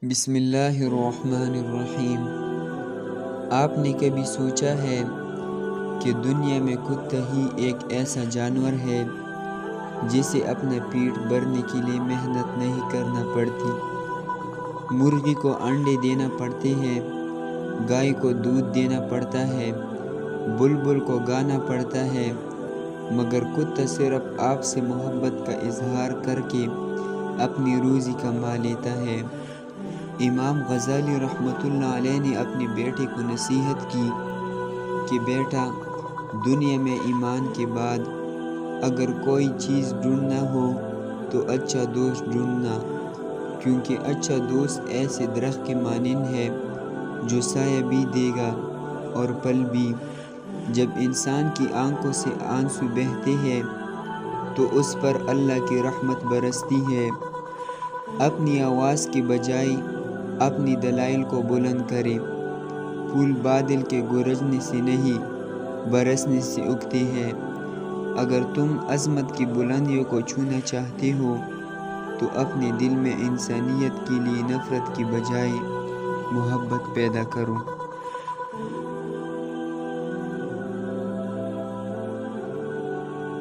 بسم اللہ الرحمن الرحیم۔ آپ نے کبھی سوچا ہے کہ دنیا میں کتا ہی ایک ایسا جانور ہے جسے اپنا پیٹ بھرنے کے لیے محنت نہیں کرنا پڑتی؟ مرغی کو انڈے دینا پڑتے ہیں، گائے کو دودھ دینا پڑتا ہے، بلبل کو گانا پڑتا ہے، مگر کتا صرف آپ سے محبت کا اظہار کر کے اپنی روزی کما لیتا ہے۔ امام غزالی رحمۃ اللہ علیہ نے اپنے بیٹے کو نصیحت کی کہ بیٹا، دنیا میں ایمان کے بعد اگر کوئی چیز ڈھونڈنا ہو تو اچھا دوست ڈھونڈنا، کیونکہ اچھا دوست ایسے درخت کے مانند ہے جو سایہ بھی دے گا اور پھل بھی۔ جب انسان کی آنکھوں سے آنسو بہتے ہیں تو اس پر اللہ کی رحمت برستی ہے۔ اپنی آواز کے بجائے اپنی دلائل کو بلند کرے۔ پھول بادل کے گرجنے سے نہیں، برسنے سے اگتے ہیں۔ اگر تم عظمت کی بلندیوں کو چھونا چاہتے ہو تو اپنے دل میں انسانیت کے لیے نفرت کی بجائے محبت پیدا کرو۔